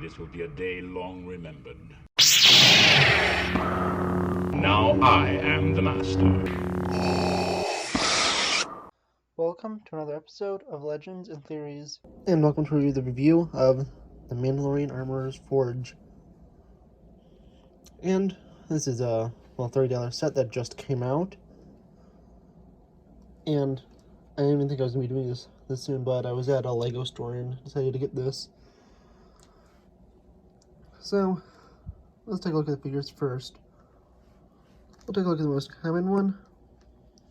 This will be a day long remembered. Now I am the master. Welcome to another episode of Legends and Theories, and welcome to the review of the Mandalorian Armorer's Forge. And this is a $30 set that just came out, and I didn't even think I was going to be doing this soon, but I was at a Lego store and decided to get this. So, let's take a look at the figures first. We'll take a look at the most common one,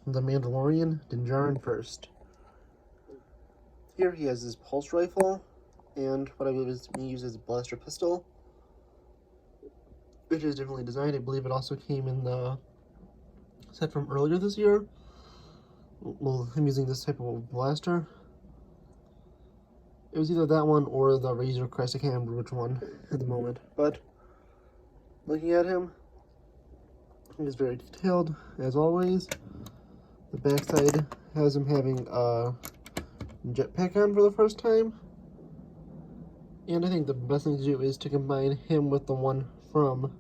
the Mandalorian Din Djarin first. Here he has his pulse rifle, and what I believe is being used as a blaster pistol, which is differently designed. I believe it also came in the set from earlier this year. Well, I'm using this type of blaster. It was either that one or the Razor Crest. I can't remember which one at the moment, but looking at him, he is very detailed, as always. The backside has him having a jetpack on for the first time. And I think the best thing to do is to combine him with the one from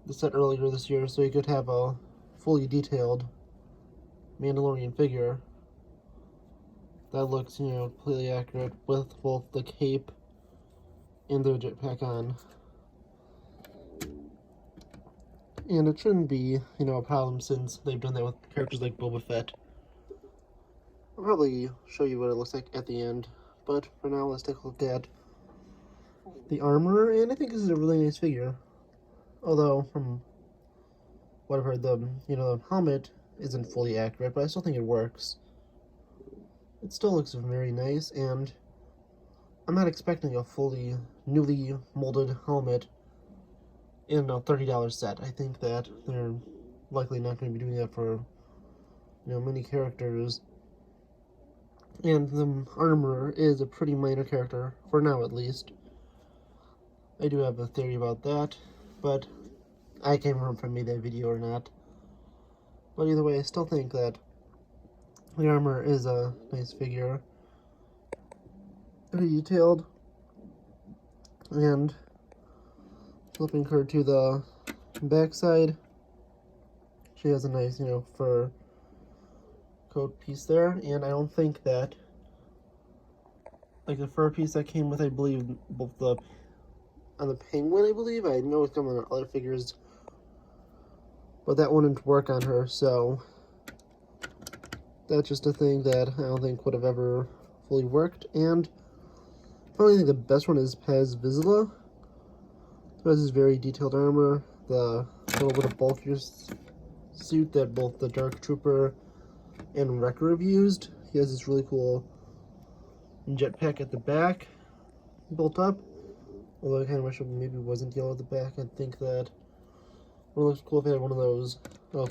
the set earlier this year, so you could have a fully detailed Mandalorian figure that looks, completely accurate with both the cape and the jetpack on. And it shouldn't be, a problem since they've done that with characters like Boba Fett. I'll probably show you what it looks like at the end, but for now let's take a look at the armor, and I think this is a really nice figure. Although, from what I've heard, the helmet isn't fully accurate, but I still think it works. It still looks very nice, and I'm not expecting a fully newly molded helmet in a $30 set. I think that they're likely not going to be doing that for, many characters. And the armorer is a pretty minor character, for now at least. I do have a theory about that, but I can't remember if I made that video or not. But either way, I still think that the armor is a nice figure. Pretty detailed. And flipping her to the backside, she has a nice, fur coat piece there. And I don't think that, like the fur piece that came with, I believe, both on the penguin, I believe. I know it's come on other figures, but that wouldn't work on her, so that's just a thing that I don't think would have ever fully worked. And probably think the best one is Paz Vizsla. Paz is very detailed armor, the little bit of bulkier suit that both the Dark Trooper and Wrecker have used. He has this really cool jetpack at the back, built up. Although I kind of wish it maybe wasn't yellow at the back. I think that it looks cool if it had one of those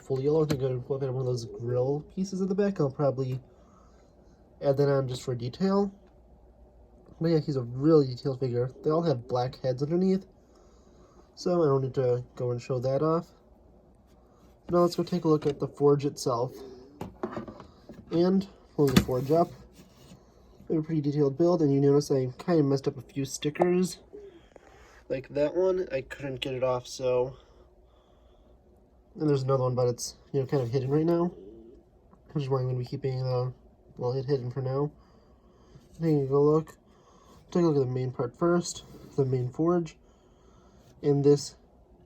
full yellow. I think it would be cool if it had one of those grill pieces at the back. I'll probably add that on just for detail. But yeah, he's a really detailed figure. They all have black heads underneath, so I don't need to go and show that off. Now let's go take a look at the forge itself. And pulling the forge up, we have a pretty detailed build, and you notice I kind of messed up a few stickers. Like that one, I couldn't get it off, so... And there's another one, but it's, kind of hidden right now. Which is why I'm going to be keeping it hidden for now. Taking a look. Take a look at the main part first, the main forge. And this,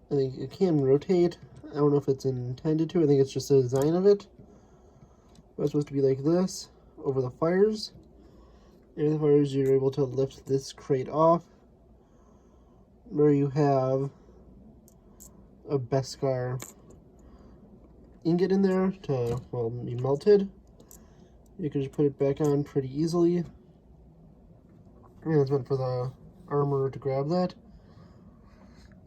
I think it can rotate. I don't know if it's intended to. I think it's just the design of it. But it's supposed to be like this, over the fires. And the fires, you're able to lift this crate off, where you have a Beskar ingot in there to, be melted. You can just put it back on pretty easily. And it's meant for the armor to grab that.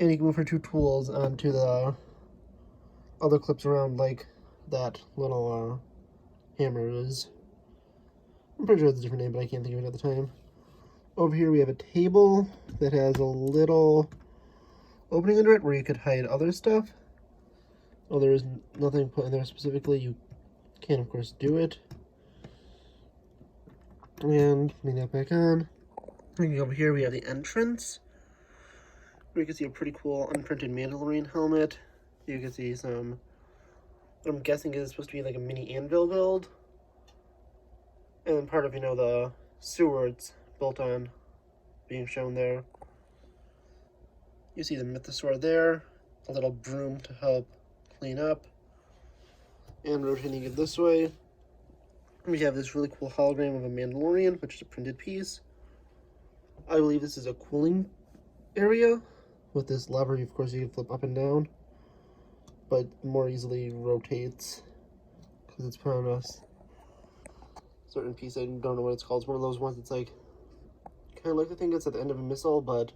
And you can move her two tools onto the other clips around, like that little hammer is. I'm pretty sure it's a different name, but I can't think of it at the time. Over here we have a table that has a little opening under it where you could hide other stuff. Oh, there is nothing put in there specifically. You can, of course, do it. And putting that back on. Looking over here, we have the entrance, where you can see a pretty cool unprinted Mandalorian helmet. You can see some, what I'm guessing is supposed to be like a mini anvil build. And then part of, the sewer it's built on being shown there. You see the mythosaur there, a little broom to help clean up. And rotating it this way, we have this really cool hologram of a Mandalorian, which is a printed piece. I believe this is a cooling area. With this lever, of course, you can flip up and down, but more easily rotates because it's put on a certain piece. I don't know what it's called. It's one of those ones that's like kind of like the thing that's at the end of a missile, but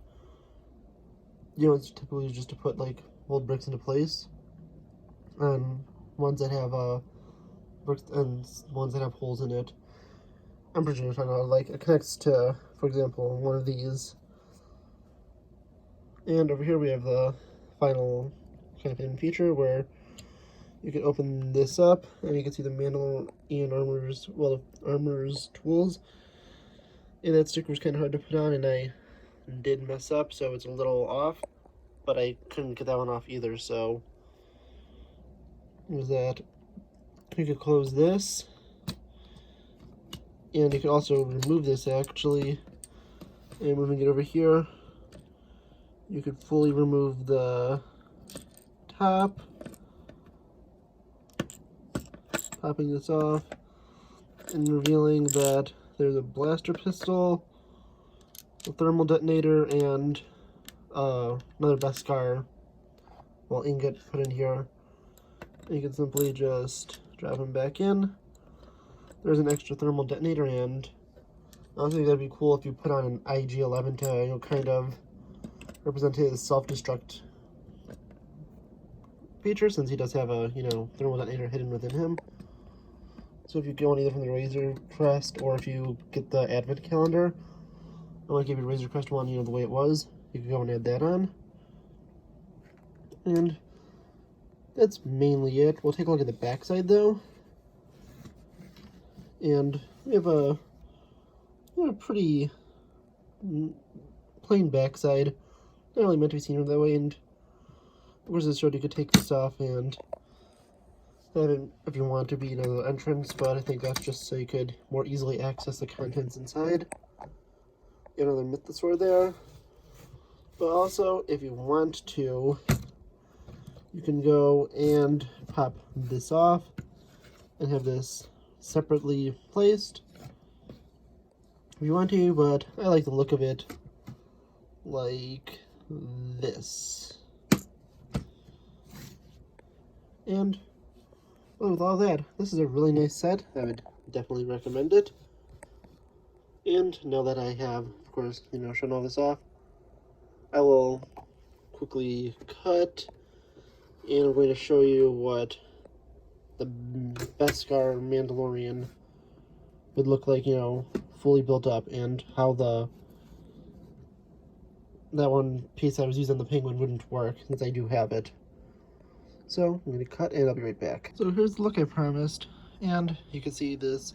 it's typically just to put like old bricks into place, and ones that have bricks and ones that have holes in it. I'm pretty sure you're talking about, like, it connects to, for example, one of these. And over here we have the final kind of hidden feature where you can open this up and you can see the Mandalorian armor's tools. And that sticker was kind of hard to put on, and I did mess up, so it's a little off, but I couldn't get that one off either, so there's that. You could close this, and you can also remove this actually, and moving it over here, you could fully remove the top, popping this off, and revealing that there's a blaster pistol, a thermal detonator, and another Beskar ingot put in here. And you can simply just drop them back in. There's an extra thermal detonator, and I think that'd be cool if you put on an IG-11 to kind of represent his self-destruct feature, since he does have a thermal detonator hidden within him. So if you go on either from the Razor Crest, or if you get the Advent calendar, I want to give you a Razor Crest one, the way it was, you can go and add that on. And that's mainly it. We'll take a look at the backside though. And we have a pretty plain backside. Not really meant to be seen that way, and of course this showed you could take this off and have it, if you want to be the entrance, but I think that's just so you could more easily access the contents inside. You have another mythosaur there, but also if you want to, you can go and pop this off and have this separately placed if you want to, but I like the look of it like this. And well, with all that, this is a really nice set. I would definitely recommend it. And now that I have, of course, shown all this off, I will quickly cut, and I'm going to show you what the Beskar Mandalorian would look like, fully built up, and how that one piece I was using, the penguin, wouldn't work, since I do have it. So I'm going to cut, and I'll be right back. So here's the look I promised, and you can see this,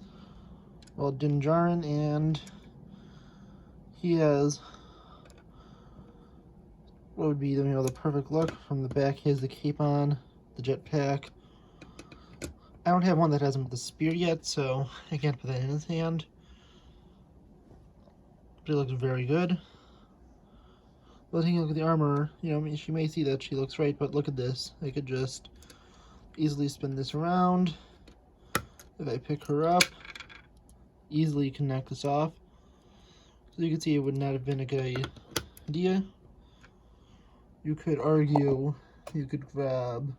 Din Djarin, and he has what would be the perfect look. From the back, he has the cape on, the jetpack. I don't have one that has him with the spear yet, so I can't put that in his hand. But it looks very good. But taking a look at the armor, she may see that she looks right, but look at this. I could just easily spin this around. If I pick her up, easily can knock this off. So you can see it would not have been a good idea. You could argue you could grab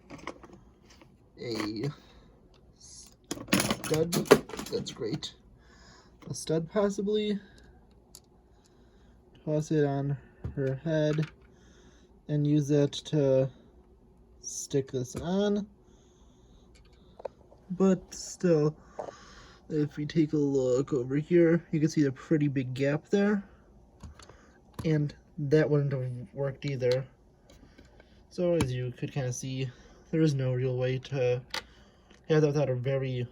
a stud. That's great. A stud possibly. Toss it on her head and use that to stick this on. But still, if we take a look over here, you can see a pretty big gap there, and that wouldn't have worked either. So as you could kind of see, there is no real way to have that without a very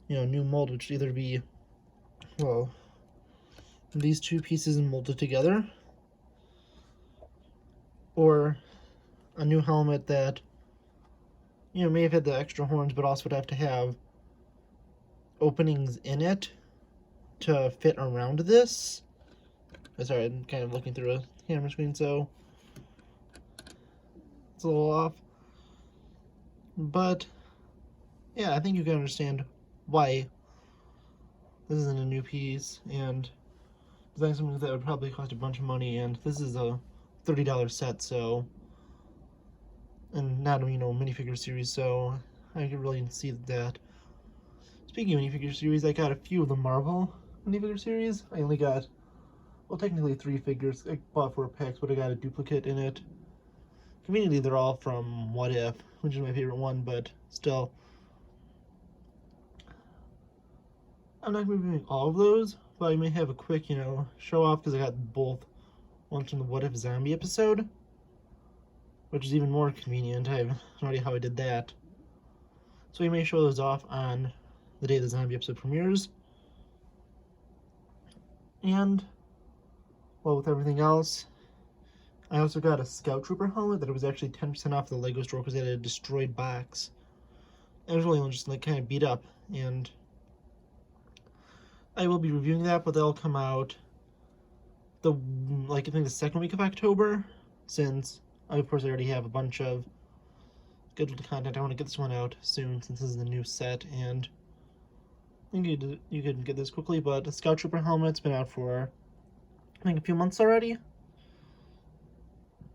new mold, which would either be, well, these two pieces molded together, or a new helmet that, you know, may have had the extra horns, but also would have to have openings in it to fit around this. Sorry, I'm kind of looking through a camera screen, so it's a little off. But yeah, I think you can understand why this isn't a new piece, and designing something that would probably cost a bunch of money, and this is a $30 set, so, and not a, you know, minifigure series, so I can really see that. Speaking of minifigure series, I got a few of the Marvel minifigure series. I only got, well, technically 3 figures. I bought 4 packs, but I got a duplicate in it. Conveniently, they're all from What If, which is my favorite one, but still. I'm not going to be doing all of those, but I may have a quick, you know, show off, because I got both ones from the What If Zombie episode, which is even more convenient. I have no idea how I did that. So we may show those off on the day the zombie episode premieres. And, well, with everything else, I also got a Scout Trooper helmet that was actually 10% off the LEGO store because it had a destroyed box. It was really just like kind of beat up, and I will be reviewing that, but they'll come out the, like, I think the second week of October, since of course I already have a bunch of scheduled content. I want to get this one out soon since this is the new set, and I think you could get this quickly. But the Scout Trooper helmet's been out for, I think, a few months already.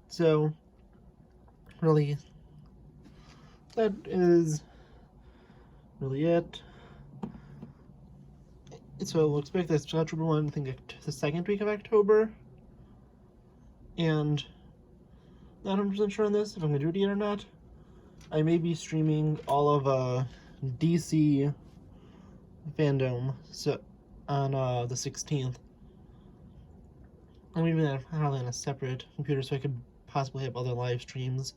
So, really, that is really it. So we'll expect that Scout Trooper one, I think, the second week of October. And not 100% sure on this, if I'm going to do it yet or not. I may be streaming all of DC fandom on the 16th. I'm even probably on a separate computer, so I could possibly have other live streams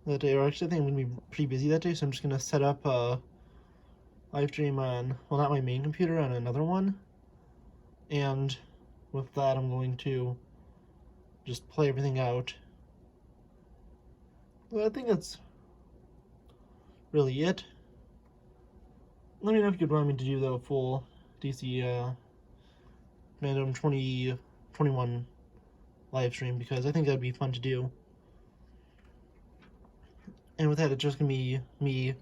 that day. Or actually, I think I'm going to be pretty busy that day, so I'm just going to set up a live stream on, well, not my main computer, on another one. And with that, I'm going to just play everything out. Well, I think that's really it. Let me know if you'd want me to do the full DC Fandom 2021 live stream, because I think that'd be fun to do. And with that, it's just gonna be me.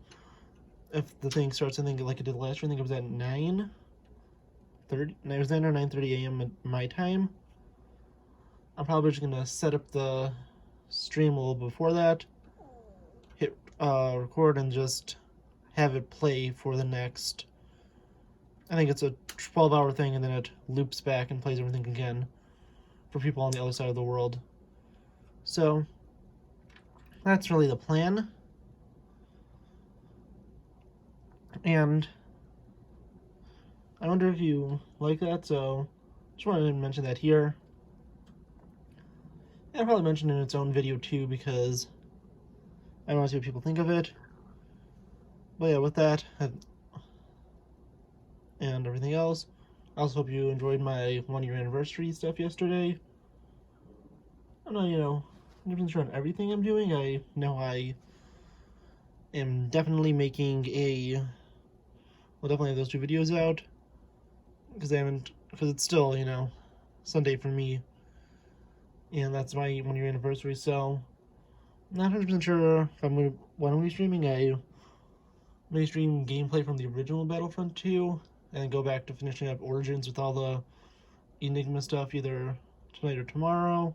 If the thing starts, I think like it did last year, I think it was at 9:30. It was 9 or 9:30 a.m. at my time. I'm probably just gonna set up the stream a little before that, hit record, and just have it play for the next, I think it's a 12-hour thing, and then it loops back and plays everything again for people on the other side of the world. So that's really the plan. And I wonder if you like that, so just wanted to mention that here. And I'll probably mention it in its own video too, because I want to see what people think of it. But yeah, with that and everything else, I also hope you enjoyed my 1-year anniversary stuff yesterday. I'm not, 100% sure on everything I'm doing. I know I am definitely making well, definitely have those 2 videos out, because it's still, Sunday for me, and that's my 1-year anniversary, so I'm not 100% sure if when I'm streaming. I may stream gameplay from the original Battlefront 2, and go back to finishing up Origins with all the Enigma stuff either tonight or tomorrow.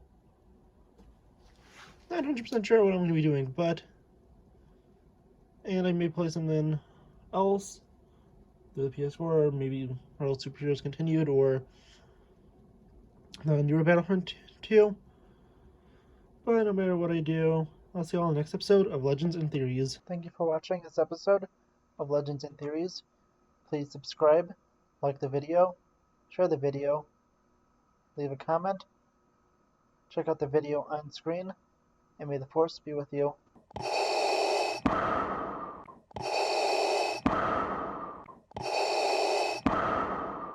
Not 100% sure what I'm going to be doing, and I may play something else through the PS4, or maybe Marvel Super Heroes Continued, or the newer Battlefront 2. But no matter what I do, I'll see you all in the next episode of Legends and Theories. Thank you for watching this episode of Legends and Theories. Please subscribe, like the video, share the video, leave a comment, check out the video on screen, and may the Force be with you.